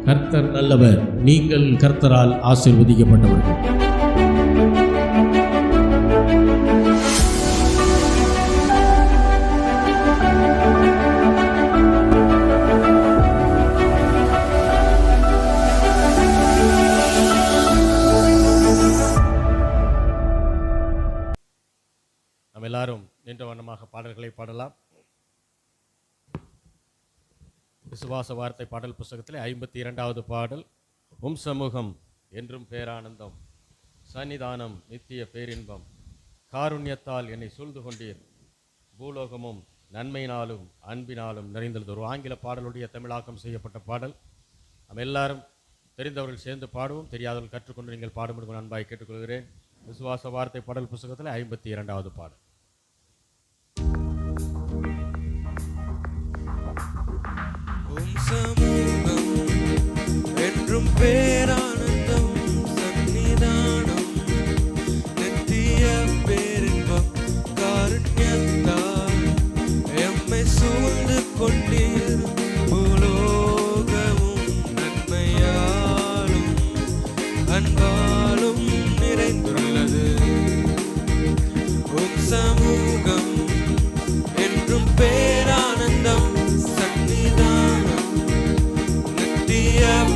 கர்த்தர் நல்லவர், நீங்கள் கர்த்தரால் ஆசீர்வதிக்கப்பட்டவர்கள். நாம் எல்லாரும் நின்ற வண்ணமாக பாடல்களை பாடலாம். விசுவாச வார்த்தை பாடல் புஸ்தகத்தில் 52வது பாடல். சமூகம் என்றும் பேரானந்தம், சன்னிதானம் நித்திய பேரின்பம், காருண்யத்தால் என்னை சூழ்ந்து கொண்டீர், பூலோகமும் நன்மையினாலும் அன்பினாலும் நிறைந்தது. ஒரு ஆங்கில பாடலுடைய தமிழாக்கம் செய்யப்பட்ட பாடல். நாம் எல்லாரும் தெரிந்தவர்கள் சேர்ந்து பாடுவோம், தெரியாதவர்கள் கற்றுக்கொண்டு நீங்கள் பாடும்படி அன்பாய் கேட்டுக்கொள்கிறேன். விசுவாச வார்த்தை பாடல் புஸ்தகத்தில் 52வது பாடல். சமூகம் என்றும் பேரானந்தம், சன்னிதானம் நித்திய பேரின்பம், காருண்யத்தால் எம்மை சூழ்ந்து கொண்டீர், பூலோகமும் நன்மையாலும் அன்பாலும் நிறைந்துள்ளது. சமூகம் என்றும் பேரானந்தம்,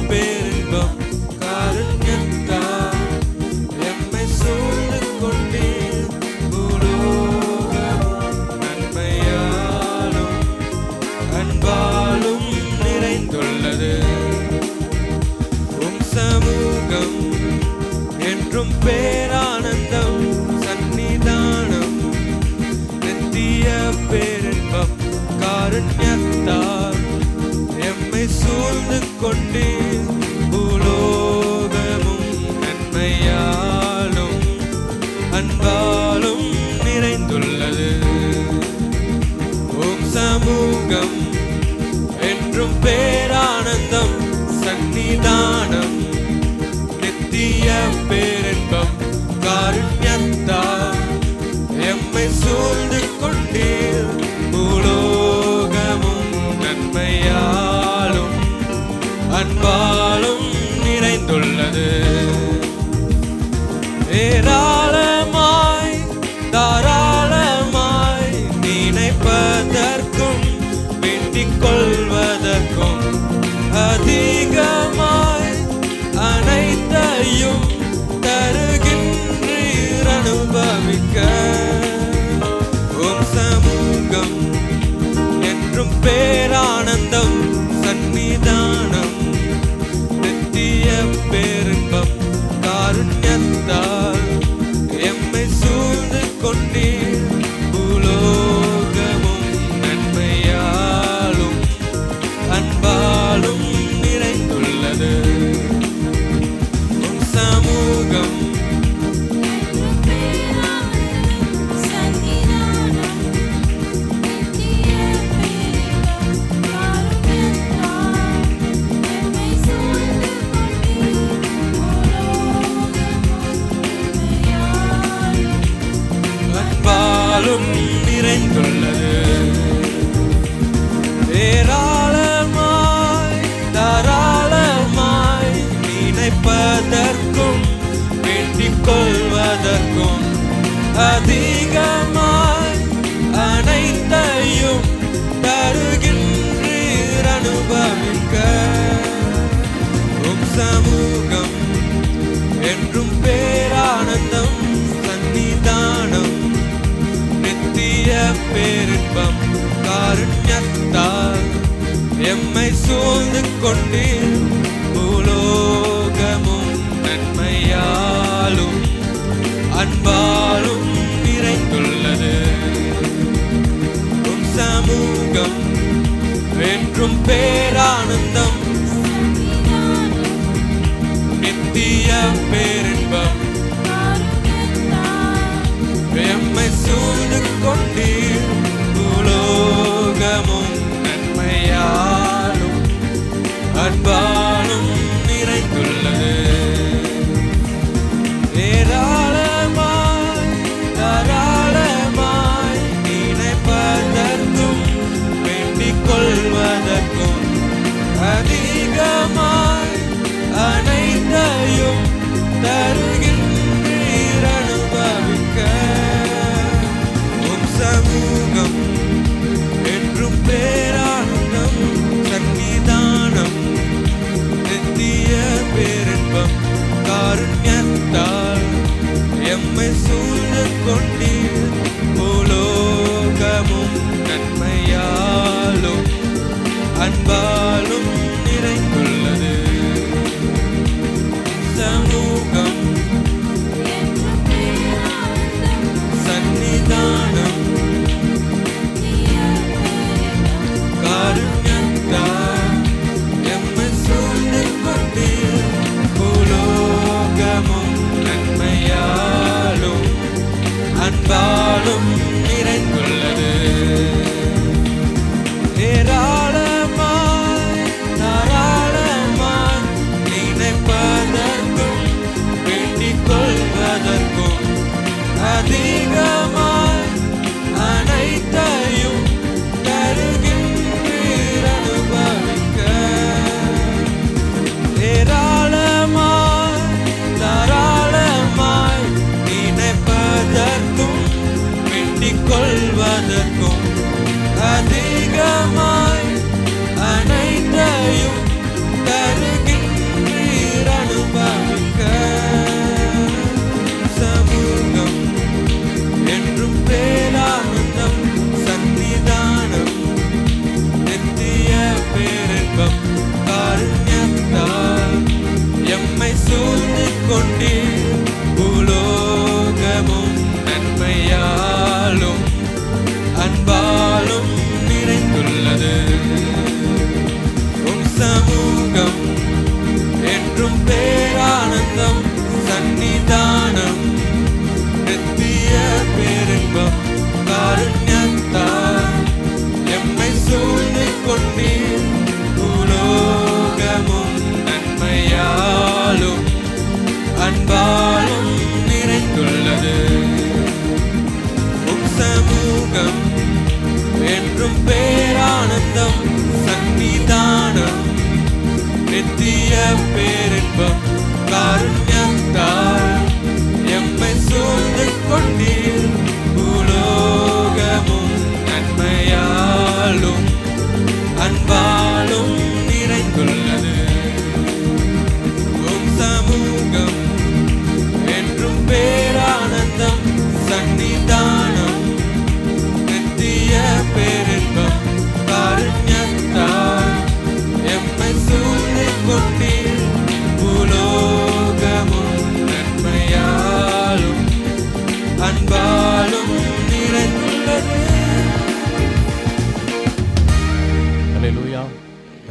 பேரின்பம், காருண்யத்தால் எம்மை சூழ்ந்து கொண்டீர், பூலோகமும் நன்மையாலும் அன்பாலும் நிறைந்துள்ளது. சமூகம் என்றும் பேரானந்தம், சன்னிதானம் நித்திய பேரின்பம், காருண்யத்தால் எம்மை சூழ்ந்து கொண்டீர், பூலோகமும் நன்மையாலும் அன்பாலும் நிறைந்துள்ளது. சமூகம் என்றும் பேரானந்தம், சன்னிதானம் நித்திய பேரின்பம், காருண்யத்தால் எம்மை சூழ்ந்து கொண்டீர், பூலோகமும் நன்மையாலும் அன்பாலும் நிறைந்துள்ளது. ஏராளமாய் தாராளமாய் நினைப்பதற்கும் வேண்டிக் கொள்வதற்கும் அதிகமாய் அனைத்தையும் தருகின்றீர் அனுபவிக்க. சமூகம் என்றும் பேரானந்தம், சன்னிதானம் நித்திய பேரின்பம், காருண்யத்தால் எம்மை சூழ்ந்து கொண்டீர், பூலோகமும் நன்மையாலும் அன்பாலும் நிறைந்துள்ளது. சமூகம் நிறைந்துள்ளது. ஏராளமாய் தாராளமாய் நினைப்பதற்கும் வேண்டிக் கொள்வதற்கும் அதிகமாய் அனைத்தையும் தருகின்றீர் அனுபவிக்க. சமூகம் என்றும் பேரானந்தம், சன்னிதானம் நித்திய பேரின்பம், காருண்யத்தால் எம்மை சூழ்ந்து கொண்டீர், பூலோகமும் நன்மையாலும் அன்பாலும் நிறைந்துள்ளது. சமூகம் என்றும் பேரானந்தம், நித்திய பேரின்பம், எம்மை சூழ்ந்து கொண்டீர், பூலோகமும் நன்மையாலும் அன்பாலும் நிறைந்துள்ளது. ஏராளமாய் தாராளமாய் நினைப்பதற்கும் வேண்டிக் கொள்வதற்கும் அதிகமாய்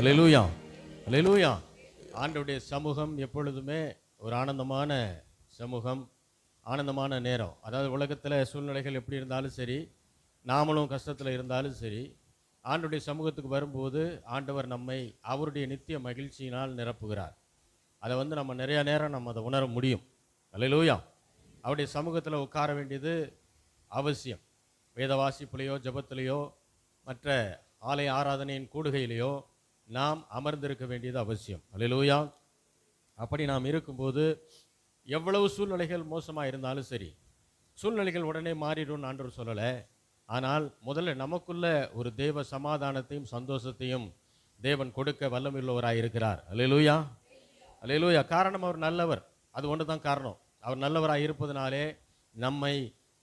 அல்லேலூயா, அல்லேலூயா. ஆண்டவருடைய சமூகம் எப்பொழுதுமே ஒரு ஆனந்தமான சமூகம், ஆனந்தமான நேரம். அதாவது உலகத்தில் சூழ்நிலைகள் எப்படி இருந்தாலும் சரி, நாமளும் கஷ்டத்தில் இருந்தாலும் சரி, ஆண்டவருடைய சமூகத்துக்கு வரும்போது ஆண்டவர் நம்மை அவருடைய நித்திய மகிழ்ச்சியினால் நிரப்புகிறார். அதை நம்ம நிறைய நேரம் நம்ம அதை உணர முடியும். அல்லேலூயா. அவருடைய சமூகத்தில் உட்கார வேண்டியது அவசியம். வேத வாசிப்புலையோ ஜெபத்திலேயோ மற்ற ஆலய ஆராதனையின் கூடுகையிலேயோ நாம் அமர்ந்திருக்க வேண்டியது அவசியம். அல்லேலூயா. அப்படி நாம் இருக்கும்போது எவ்வளவு சூழ்நிலைகள் மோசமாக இருந்தாலும் சரி, சூழ்நிலைகள் உடனே மாறிடும்னு ஆண்டவர் சொல்லலை. ஆனால் முதல்ல நமக்குள்ள ஒரு தேவ சமாதானத்தையும் சந்தோஷத்தையும் தேவன் கொடுக்க வல்லமையுள்ளவராக இருக்கிறார். அல்லேலூயா, அல்லேலூயா. காரணம் அவர் நல்லவர், அது ஒன்று தான் காரணம். அவர் நல்லவராக இருப்பதனாலே நம்மை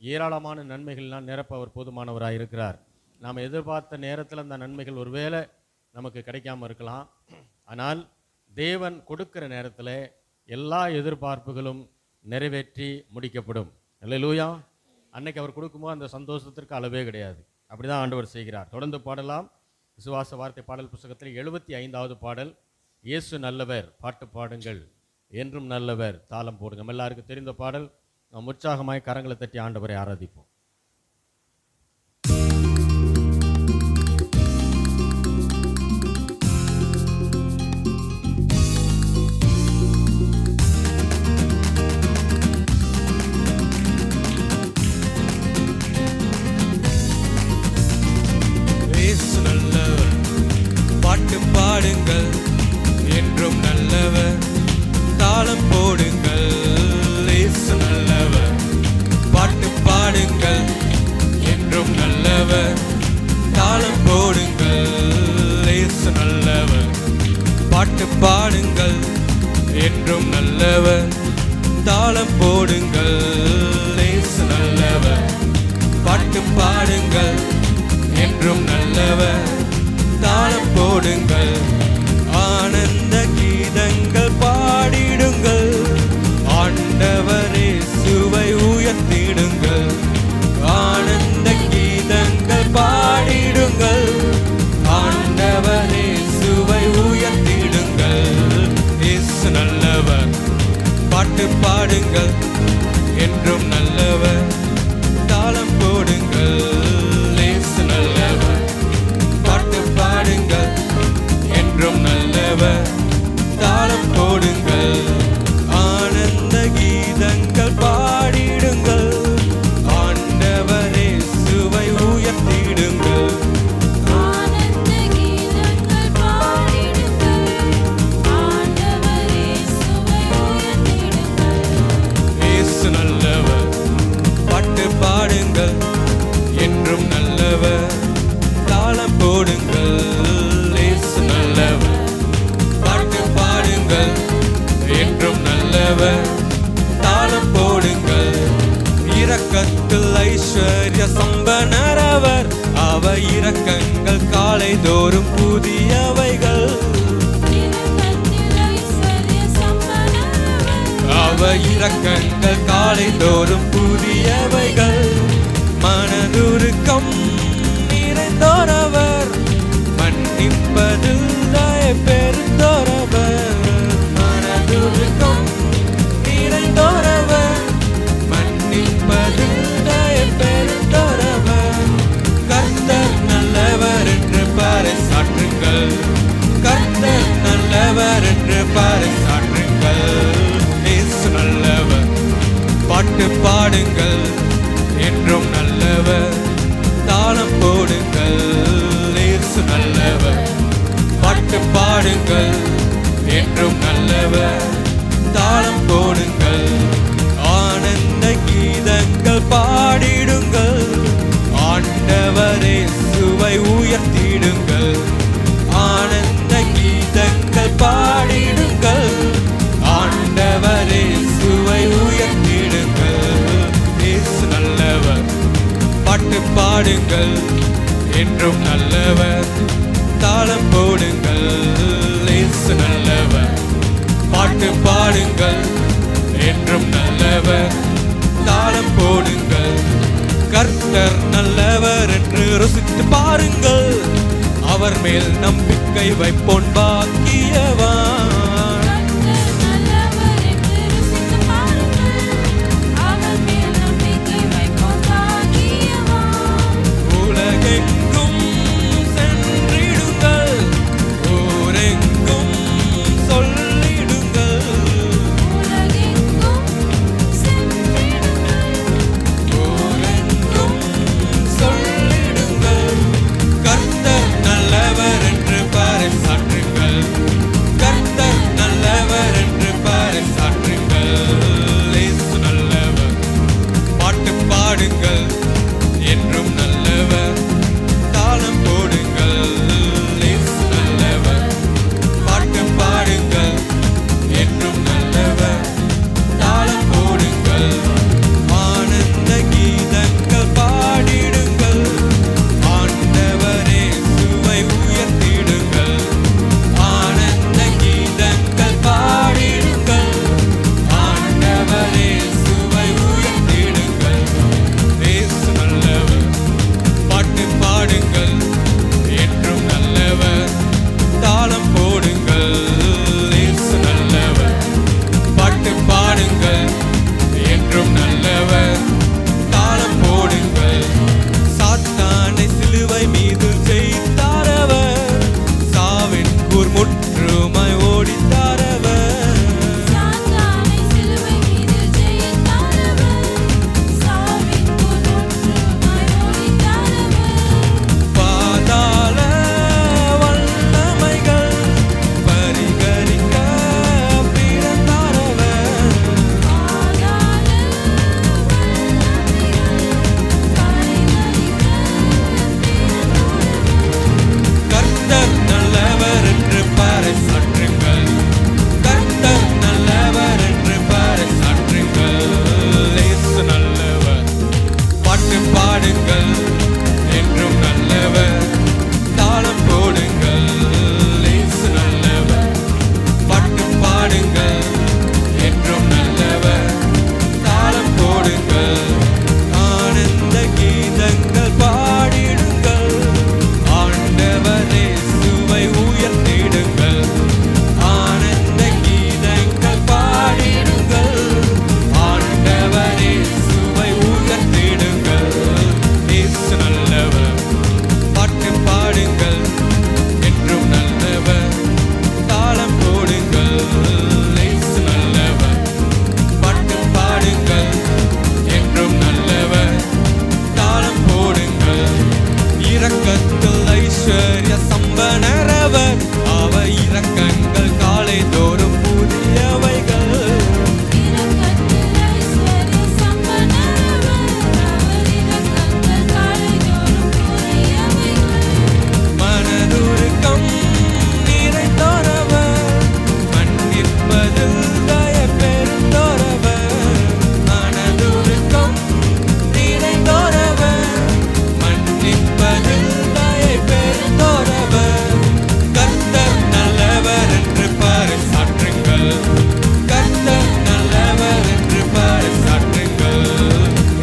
ஏராளமான நன்மைகள்லாம் நிரப்ப அவர் போதுமானவராக இருக்கிறார். நாம் எதிர்பார்த்த நேரத்தில் அந்த நன்மைகள் ஒருவேளை நமக்கு கிடைக்காம இருக்கலாம். ஆனால் தேவன் கொடுக்கிற நேரத்தில் எல்லா எதிர்பார்ப்புகளும் நிறைவேற்றி முடிக்கப்படும். அல்லேலூயா. அன்னைக்கு அவர் கொடுக்கும்போது அந்த சந்தோஷத்திற்கு அளவே கிடையாது. அப்படிதான் ஆண்டவர் செய்கிறார். தொடர்ந்து பாடலாம். விசுவாச வார்த்தை பாடல் புத்தகத்தில் 75வது பாடல், இயேசு நல்லவர், பாட்டு பாடுங்கள், என்றும் நல்லவர், தாளம் போடுங்க. நம்ம எல்லாருக்கும் தெரிந்த பாடல். நாம் உற்சாகமாய் கரங்களை தட்டி ஆண்டவரை ஆராதிப்போம். இயேசு நல்லவர், பாட்டு பாடுங்கள், என்றும் நல்லவர், தாளம் போடுங்கள். இயேசு நல்லவர், பாட்டு பாடுங்கள், என்றும் நல்லவர், தாளம் போடுங்கள். இயேசு நல்லவர், பாட்டு பாடுங்கள், என்றும் நல்லவர், தாளம் போடுங்கள். இயேசு நல்லவர், பாட்டு பாடுங்கள், என்றும் நல்லவர், தாளம் போடுங்கள். ஆனந்த கீதங்கள் பாடிடுங்கள், ஆண்டவரே சுவை உயர்த்திடுங்கள். ஆனந்த கீதங்கள் பாடிடுங்கள், ஆண்டவரே சுவை உயர்த்திடுங்கள். இயேசு நல்லவர், பாட்டு பாடுங்கள், என்றும் நல்லவர், தாளம் போடுங்கள். இயேசு நல்லவர், பாட்டு பாடுங்கள், என்றும் நல்லவர், தாளம் போடுங்கள். ஆனந்த கீதங்கள் பாடிடுங்கள், ஆண்டவரே சுவை உயர்த்திடுங்கள். ஆனந்த கீதங்கள் பாடிடுங்கள், ஆண்டவரே சுவை உயர்த்திடுங்கள். இயேசு நல்லவர், பாட்டு பாடுங்கள், என்றும் நல்லவர், தாளம் போடுங்கள். இயேசு நல்லவர், பாட்டு பாடுங்கள், என்றும் நல்லவர், தாளம் போடுங்கள். இரக்கத்தில் ஐஸ்வர்ய சம்பனரவர், அவ இரக்கங்கள் காலை தோறும் புதியவைகள். இரக்கத்தில் ஐஸ்வர்ய சம்பனரவர், அவ இரக்கங்கள் காலை தோறும் புதியவைகள். மனதுருக்கம் நிறைந்தோரவர், மன்னிப்பதில் தயை பெருந்தோரவர். மனதுருக்கம் நிறைந்தோரவர், மன்னிப்பதில் தயை பெருந்தோரவர். கர்த்தர் நல்லவர் என்று பறைசாற்றுங்கள், கர்த்தர் நல்லவர் என்று பறைசாற்றுங்கள். இயேசு நல்லவர், பாட்டு பாடுங்கள், என்றும் நல்லவர், தாளம் போடுங்கள். இயேசு நல்லவர், பாட்டு பாடுங்கள், என்றும் நல்லவர், தாளம் போடுங்கள். ஆனந்த கீதங்கள் பாடிடுங்கள், ஆண்டவரே சுவை உயர்த்திடுங்கள். ஆனந்த கீதங்கள் பாடிடுங்கள், ஆண்டவரே சுவை உயர்த்திடுங்கள். இயேசு நல்லவர், பாட்டு பாடுங்கள், என்றும் நல்லவர், தாளம் போடுங்கள். இயேசு நல்லவர், பாட்டு பாடுங்கள், என்றும் நல்லவர், தாளம் போடுங்கள். கர்த்தர் நல்லவர் என்று ருசித்து பாருங்கள், அவர் அவர் மேல் நம்பிக்கை வைப்போன் பாக்கியவான். கர்த்தர் நல்லவர் என்று ருசித்து பாருங்கள். அவர் மேல் நம்பிக்கை வைப்போர் பாக்கியவான். உலகெங்கும் சென்றிடுங்கள், ஊரெங்கும் சொல்லிடுங்கள். உலகெங்கும் சென்றிடுங்கள். ஊரெங்கும் சொல்லிடுங்கள். கர்த்தர் நல்லவர் என்று பறைசாற்றுங்கள். கர்த்தர் நல்லவர் என்று பறைசாற்றுங்கள். இயேசு நல்லவர். பாட்டு பாடுங்கள், என்றும் நல்லவர். தாளம் போடுங்கள், இயேசு நல்லவர். பாட்டு பாடுங்கள், என்றும் நல்லவர். தாளம் போடுங்கள், ஆனந்த கீதங்கள் பாடிடுங்கள். ஆண்டவரே சுவை உயர்த்திடுங்கள். ஆனந்த கீதங்கள் பாடிடுங்கள். ஆண்டவரே சுவை உயர்த்திடுங்கள். இயேசு நல்லவர். பாட்டு பாடுங்கள், என்றும் நல்லவர். தாளம் போடுங்கள், இயேசு நல்லவர். பாட்டு பாடுங்கள், என்றும் நல்லவர். தாளம் போடுங்கள். சாத்தானை சிலுவை மீது ஜெயித்தாரவர். சாவின் கூர்முற்றுமாய் ஓடித்தாரவர். சாத்தானை சிலுவை மீது ஜெயித்தாரவர். சாவின் கூர்முற்றுமாய் ஓடித்தாரவர். பாதாள வல்லமைகள் பரிகரிக்க பிறந்தாரவர். பாதாள வல்லமைகள் பரிகரிக்க பிறந்தாரவர். கர்த்தர் நல்லவர் என்று பறைசாற்றுங்கள். கர்த்தர் நல்லவர் என்று பறைசாற்றுங்கள். இயேசு நல்லவர். பாட்டு பாடுங்கள், என்றும் நல்லவர். தாளம் போடுங்கள், இயேசு நல்லவர். பாட்டு பாடுங்கள், என்றும் நல்லவர். தாளம் போடுங்கள், ஆனந்த கீதங்கள் பாடிடுங்கள். ஆண்டவரே சுவை உயர்த்திடுங்கள். ஆனந்த கீதங்கள் பாடிடுங்கள். ஆண்டவரே சுவை உயர்த்திடுங்கள். இயேசு நல்லவர். பாட்டு பாடுங்கள், என்றும் நல்லவர். தாளம் போடுங்கள், இயேசு நல்லவர். பாட்டு பாடுங்கள், என்றும் நல்லவர். தாளம் போடுங்கள். இரக்கத்தில் ஐஸ்வர்ய சம்பனரவர். அவர் இரக்கங்கள் காலை தோறும் புதியவைகள். இரக்கத்தில் ஐஸ்வர்ய சம்பனரவர். அவர் இரக்கங்கள் காலைதோறும் புதியவைகள். மனதுருக்கம் நிறைந்தோரவர். மன்னிப்பதில் தயை பெருந்தோரவர். மனதுருக்கம் நிறைந்தோரவர். மன்னிப்பதில் தயை பெருந்தோரவர். கர்த்தர் நல்லவர் என்று பறைசாற்றுங்கள். கர்த்தர் நல்லவர் என்று பறைசாற்றுங்கள்.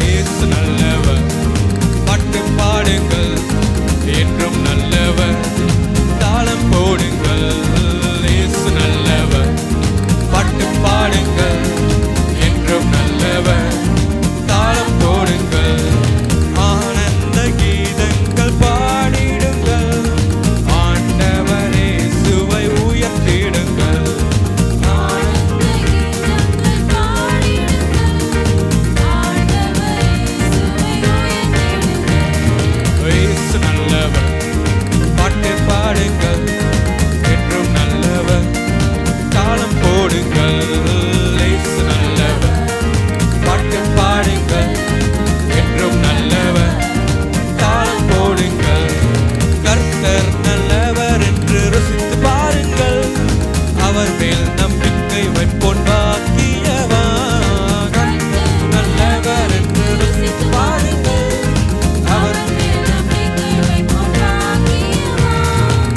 இயேசு நல்லவர். பாட்டு பாடுங்கள், என்றும் நல்லவர். தாளம் போடுங்கள், இயேசு நல்லவர். பாட்டு பாடுங்கள், என்றும் நல்லவர். தாளம் போடுங்கள், ஆனந்த கீதங்கள் பாடிடுங்கள். ஆண்டவரே சுவை உயர்த்திடுங்கள். ஆனந்த கீதங்கள் பாடிடுங்கள். ஆண்டவரே சுவை உயர்த்திடுங்கள். இயேசு நல்லவர். பாட்டு பாடுங்கள், என்றும் நல்லவர். தாளம் போடுங்கள், இயேசு நல்லவர். பாட்டு பாடுங்கள், என்றும் நல்லவர். தாளம் போடுங்கள். கர்த்தர் நல்லவர் என்று ருசித்து பாருங்கள். அவர் மேல் நம்பிக்கை வைப்போன் பாக்கியவான். கர்த்தர் நல்லவர் என்று ருசித்து பாருங்கள். அவர் அவர் மேல் நம்பிக்கை வைப்போர் பாக்கியவான்.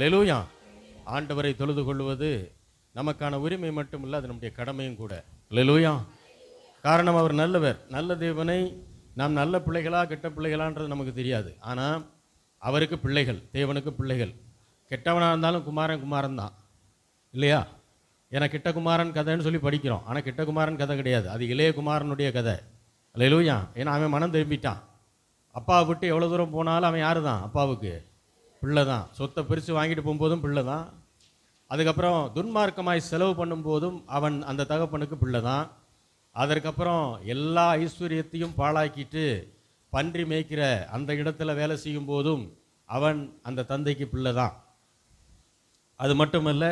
அல்லேலூயா. ஆண்டவரை தொழுது கொள்வது நமக்கான உரிமை மட்டும் இல்லை, அது நம்முடைய கடமையும் கூட. அல்லேலூயா. காரணம் அவர் நல்லவர். நல்ல தேவனை நாம் நல்ல பிள்ளைகளா கெட்ட பிள்ளைகளான்றது நமக்கு தெரியாது. ஆனால் அவருக்கு பிள்ளைகள், தேவனுக்கு பிள்ளைகள். கெட்டவனாக இருந்தாலும் குமாரன் தான் இல்லையா? ஏன்னா கிட்ட குமாரன் கதைன்னு சொல்லி படிக்கிறோம். ஆனால் கிட்ட குமாரன் கதை கிடையாது, அது இளைய குமாரனுடைய கதை. அல்லேலூயா. ஏன்னா அவன் மனம் திரும்பிட்டான். அப்பாவை விட்டு எவ்வளோ தூரம் போனாலும் அவன் யார் தான்? அப்பாவுக்கு பிள்ளை தான். சொத்தை பிரித்து வாங்கிட்டு போகும்போதும் பிள்ளை தான். அதுக்கப்புறம் துன்மார்க்கமாய் செலவு பண்ணும்போதும் அவன் அந்த தகப்பனுக்கு பிள்ளை தான். அதற்கப்புறம் எல்லா ஐஸ்வர்யத்தையும் பாழாக்கிட்டு பன்றி மேய்க்கிற அந்த இடத்துல வேலை செய்யும் போதும் அவன் அந்த தந்தைக்கு பிள்ளை தான். அது மட்டுமல்ல,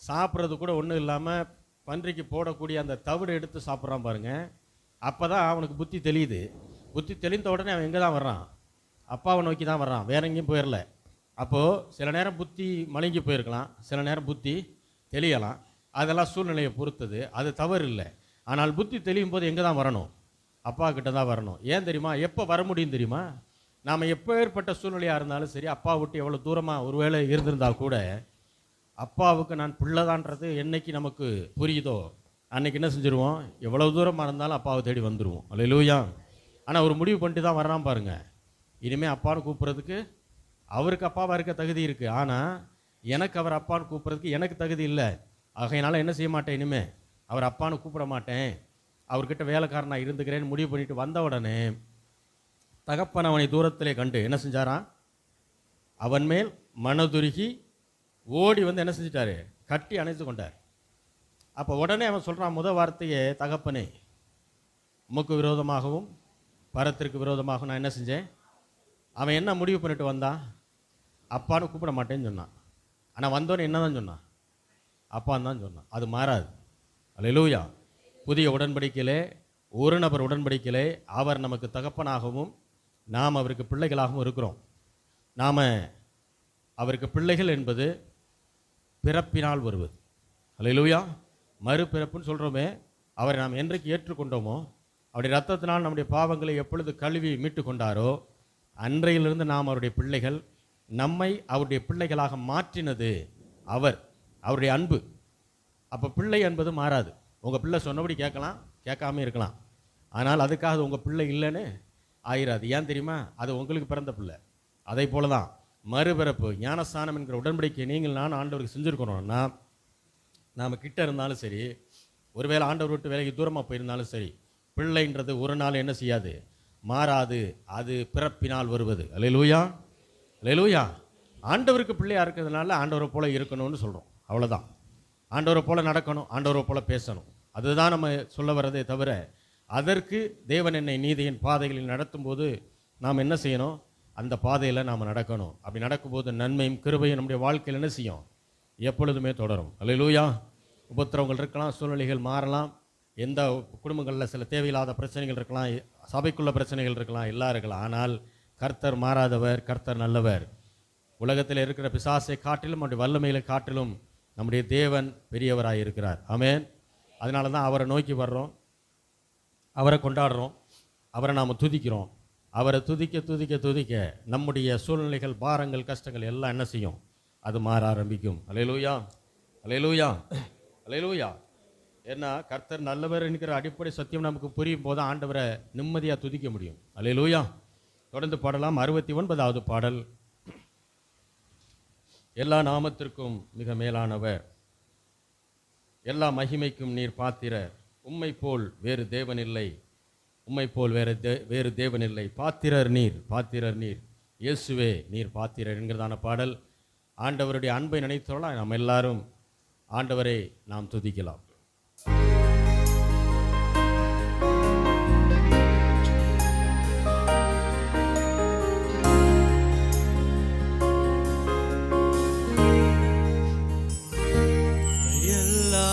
சாப்பிட்றது கூட ஒன்றும் இல்லாமல் பன்றிக்கு போடக்கூடிய அந்த தவிடு எடுத்து சாப்பிட்றான் பாருங்க. அப்போ தான் அவனுக்கு புத்தி தெளியுது. புத்தி தெளிந்த உடனே அவன் எங்கே தான் வர்றான்? அப்பாவை நோக்கி தான் வர்றான், வேற எங்கேயும் போயிடல. அப்போது சில நேரம் புத்தி மழுங்கி போயிருக்கலாம், சில நேரம் புத்தி தெளியலாம். அதெல்லாம் சூழ்நிலையை பொறுத்தது, அது தவறு இல்லை. ஆனால் புத்தி தெளியும் போது எங்கே தான் வரணும்? அப்பா கிட்ட தான் வரணும். ஏன் தெரியுமா? எப்போ வர முடியும் தெரியுமா? நாம் எப்போ ஏற்பட்ட சூழ்நிலையாக இருந்தாலும் சரி, அப்பா விட்டு எவ்வளோ தூரமாக ஒருவேளை இருந்திருந்தால் கூட அப்பாவுக்கு நான் பிள்ளைதான்றது என்னைக்கு நமக்கு புரியுதோ அன்னைக்கு என்ன செஞ்சுருவோம்? எவ்வளவு தூரமாக இருந்தாலும் அப்பாவை தேடி வந்துடுவோம். அல்லேலூயா. ஆனால் ஒரு முடிவு பண்ணிட்டு தான் வர்றான் பாருங்க. இனிமேல் அப்பான்னு கூப்பிட்றதுக்கு அவருக்கு அப்பாவாக இருக்க தகுதி இருக்குது, ஆனால் எனக்கு அவர் அப்பான்னு கூப்பிட்றதுக்கு எனக்கு தகுதி இல்லை. ஆகையினால என்ன செய்ய மாட்டேன், இனிமேல் அவர் அப்பான்னு கூப்பிட மாட்டேன், அவர்கிட்ட வேலைக்காரனாக இருந்துக்கிறேன்னு முடிவு பண்ணிட்டு வந்த உடனே தகப்பன் அவனை தூரத்திலே கண்டு என்ன செஞ்சாரான்? அவன் மேல் மனதுருகி ஓடி வந்து என்ன செஞ்சிட்டாரு? கட்டி அணைத்து கொண்டார். அப்போ உடனே அவன் சொல்கிறான் முதல் வார்த்தையே, தகப்பனே உமக்கு விரோதமாகவும் பரத்திற்கு விரோதமாகவும் நான் என்ன செஞ்சேன்? அவன் என்ன முடிவு பண்ணிட்டு வந்தான்? அப்பான்னு கூப்பிட மாட்டேன்னு சொன்னான். ஆனால் வந்தோன்னு என்ன தான் சொன்னான்? அப்பான்னு தான் சொன்னான். அது மாறாது. அல்லேலூயா. புதிய உடன்படிக்கையிலே ஒரு நபர் உடன்படிக்கையிலே அவர் நமக்கு தகப்பனாகவும் நாம் அவருக்கு பிள்ளைகளாகவும் இருக்கிறோம். நாம் அவருக்கு பிள்ளைகள் என்பது பிறப்பினால் வருவது. அல்லேலூயா. மறுபிறப்புன்னு சொல்கிறோமே, அவரை நாம் என்றைக்கு ஏற்றுக்கொண்டோமோ, அவருடைய ரத்தத்தினால் நம்முடைய பாவங்களை எப்பொழுது கழுவி மீட்டு கொண்டாரோ அன்றையிலிருந்து நாம் அவருடைய பிள்ளைகள். நம்மை அவருடைய பிள்ளைகளாக மாற்றினது அவருடைய அன்பு. அப்போ பிள்ளை என்பது மாறாது. உங்கள் பிள்ளை சொன்னபடி கேட்கலாம், கேட்காம இருக்கலாம். ஆனால் அதுக்காக அது உங்கள் பிள்ளை இல்லைன்னு ஆயிராது. ஏன் தெரியுமா? அது உங்களுக்கு பிறந்த பிள்ளை. அதை போல தான் மறுபிறப்பு, ஞானஸ்தானம் என்கிற உடன்படிக்கை நீங்கள் நான் ஆண்டவருக்கு செஞ்சுருக்கணும்னா, நாம் கிட்ட இருந்தாலும் சரி, ஒருவேளை ஆண்டவர் விட்டு வேலைக்கு தூரமாக போயிருந்தாலும் சரி, பிள்ளைன்றது ஒரு நாள் என்ன செய்யாது? மாறாது. அது பிறப்பினால் வருவது. அல்லேலூயா. அல்லேலூயா. ஆண்டவருக்கு பிள்ளையாக இருக்கிறதுனால ஆண்டவரை போல இருக்கணும்னு சொல்கிறோம், அவ்வளோதான். ஆண்டவரை போல நடக்கணும், ஆண்டவரை போல பேசணும், அதுதான் நம்ம சொல்ல வர்றதே தவிர, அதற்கு தேவன் என்னை நீதியின் பாதைகளில் நடத்தும்போது நாம் என்ன செய்யணும்? அந்த பாதையில் நாம் நடக்கணும். அப்படி நடக்கும்போது நன்மையும் கிருபையும் நம்முடைய வாழ்க்கையில் என்ன செய்யும்? எப்பொழுதுமே தொடரும். அல்லேலூயா. உபத்திரவங்கள் இருக்கலாம், சூழ்நிலைகள் மாறலாம், எந்த குடும்பங்களில் சில தேவையில்லாத பிரச்சனைகள் இருக்கலாம், சபைக்குள்ள பிரச்சனைகள் இருக்கலாம், எல்லாம் இருக்கலாம். ஆனால் கர்த்தர் மாறாதவர், கர்த்தர் நல்லவர். உலகத்தில் இருக்கிற பிசாசை காட்டிலும் அவருடைய வல்லமைகளை காட்டிலும் நம்முடைய தேவன் பெரியவராக இருக்கிறார். ஆமென். அதனால தான் அவரை நோக்கி வர்றோம், அவரை கொண்டாடுறோம், அவரை நாம் துதிக்கிறோம். அவரை துதிக்க துதிக்க துதிக்க நம்முடைய சூழ்நிலைகள், பாரங்கள், கஷ்டங்கள் எல்லாம் என்ன செய்யும்? அது மாற ஆரம்பிக்கும். அல்லேலூயா. அல்லேலூயா. அல்லேலூயா. ஏன்னா கர்த்தர் நல்லவர் என்கிற அடிப்படை சத்தியம் நமக்கு புரியும் போது ஆண்டவரை நிம்மதியாக துதிக்க முடியும். அல்லேலூயா. தொடர்ந்து பாடலாம். 69வது பாடல். எல்லா நாமத்திற்கும் மிக மேலானவர், எல்லா மகிமைக்கும் நீர் பாத்திரர், உம்மை போல் வேறு தேவன் இல்லை, உம்மை போல் வேறு தேவன் இல்லை, பாத்திரர் நீர், பாத்திரர் நீர், இயேசுவே நீர் பாத்திரர் என்கிறதான பாடல். ஆண்டவருடைய அன்பை நினைத்தோலாம் நாம் எல்லாரும் ஆண்டவரை நாம் துதிக்கலாம். எல்லா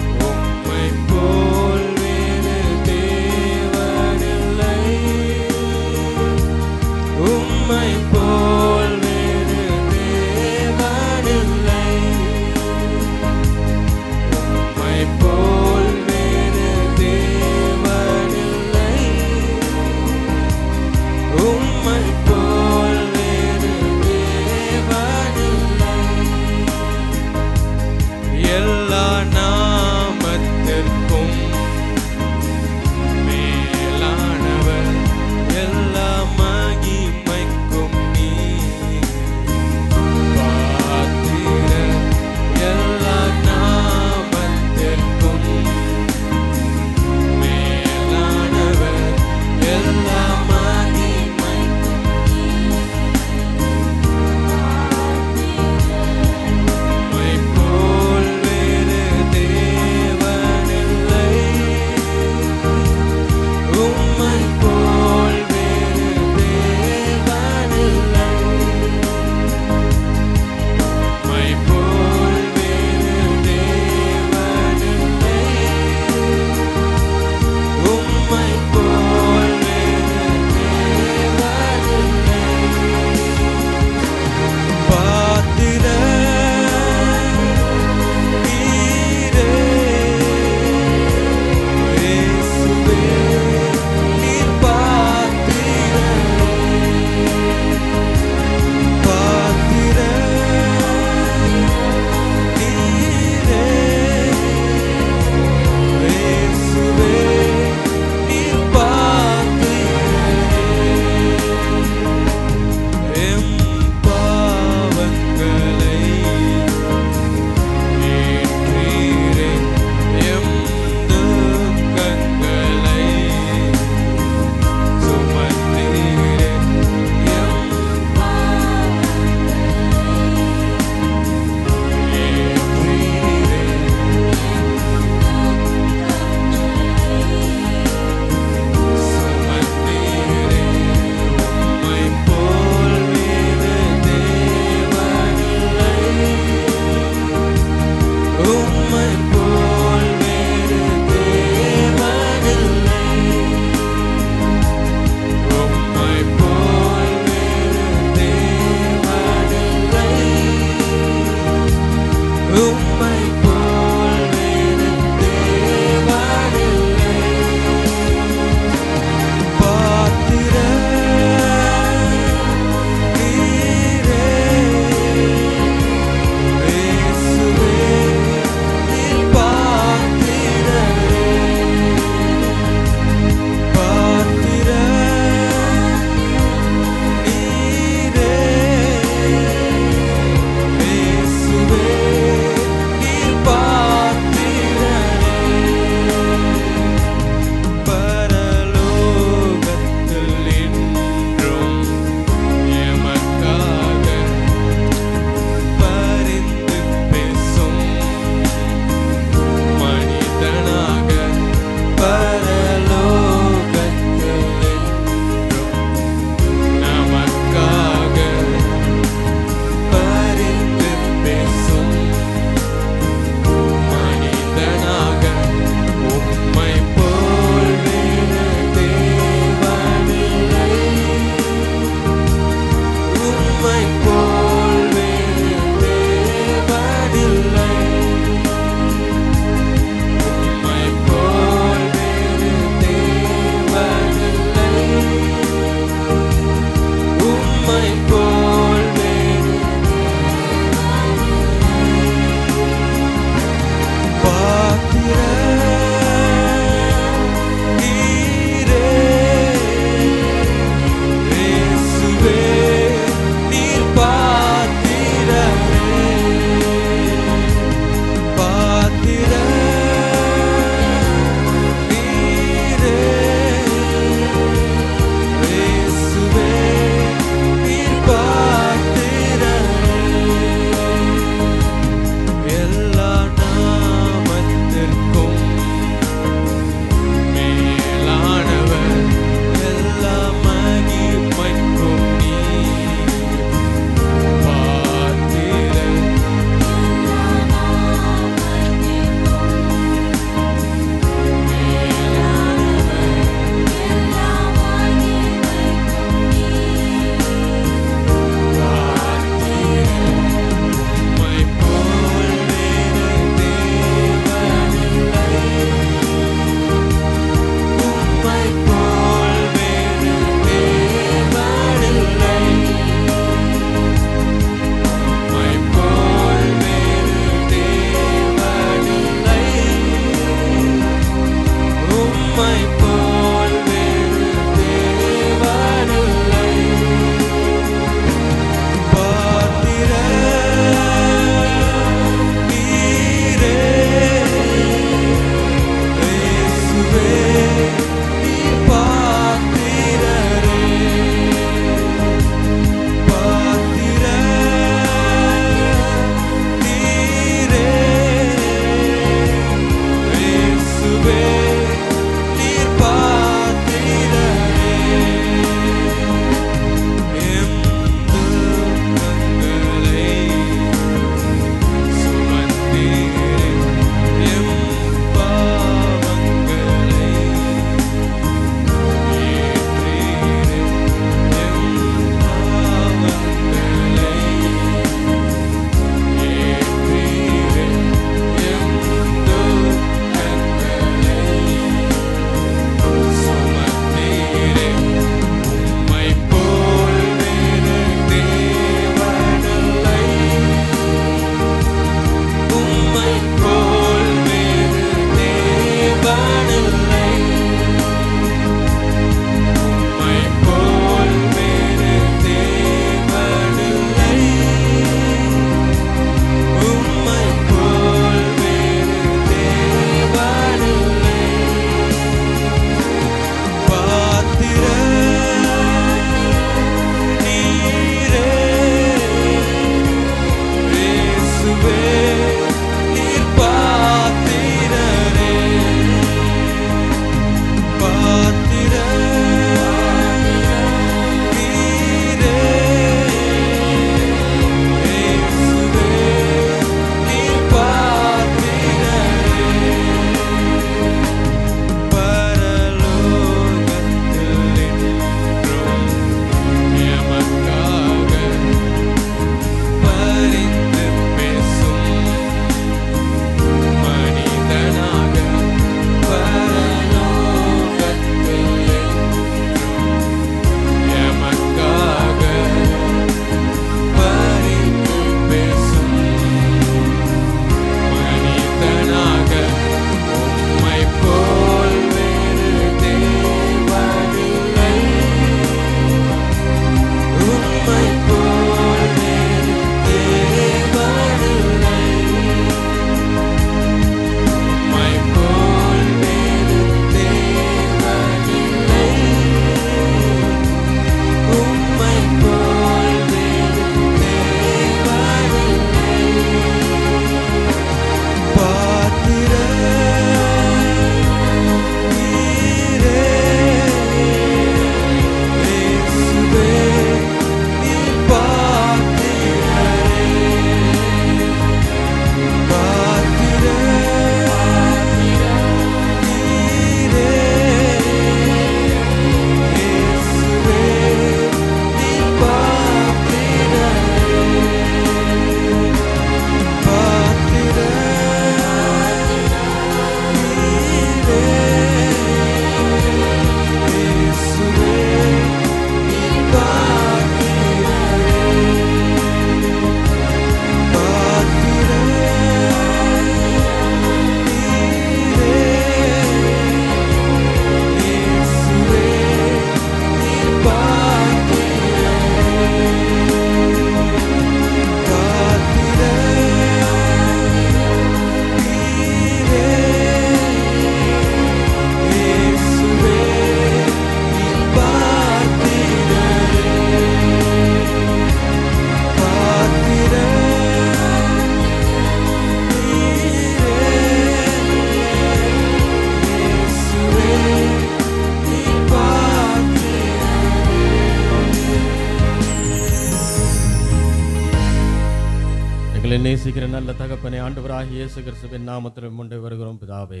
எங்களை நேசிக்கிற நல்ல தகப்பனே, ஆண்டவராகிய இயேசு கிறிஸ்துவின் நாமத்தில் கொண்டு வருகிறோம் பிதாவே.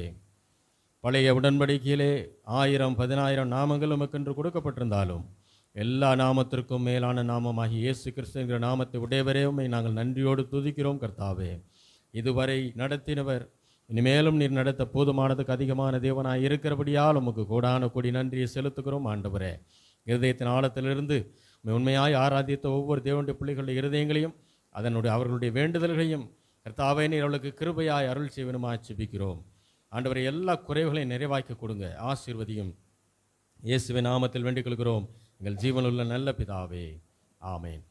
பழைய உடன்படிக்கையிலே 1000 10,000 நாமங்கள் உமக்கென்று கொடுக்கப்பட்டிருந்தாலும் எல்லா நாமத்திற்கும் மேலான நாமமாகிய இயேசு கிறிஸ்து என்கிற நாமத்தை உடையவரே உம்மை நாங்கள் நன்றியோடு துதிக்கிறோம் கர்த்தாவே. இதுவரை நடத்தினவர், இனிமேலும் நீர் நடத்த போதுமானதுக்கு அதிகமான தேவனாய் இருக்கிறபடியால் உமக்கு கோடான கோடி நன்றியை செலுத்துகிறோம் ஆண்டவரே. இருதயத்தின் ஆழத்திலிருந்து உண்மையாய் ஆராதித்த ஒவ்வொரு தேவனுடைய பிள்ளைகளுடைய இருதயங்களையும் அவர்களுடைய வேண்டுதல்களையும் கர்த்தாவே நீர் அவளுக்கு கிருபையாய் அருள் செய்வனுமாய் ஜெபிக்கிறோம் ஆண்டவரை. எல்லா குறைவுகளையும் நிறைவாக்கி கொடுங்க, ஆசீர்வதியும். இயேசுவின் நாமத்தில் வேண்டிக் கொள்கிறோம் எங்கள் ஜீவனுள்ள நல்ல பிதாவே, ஆமேன்.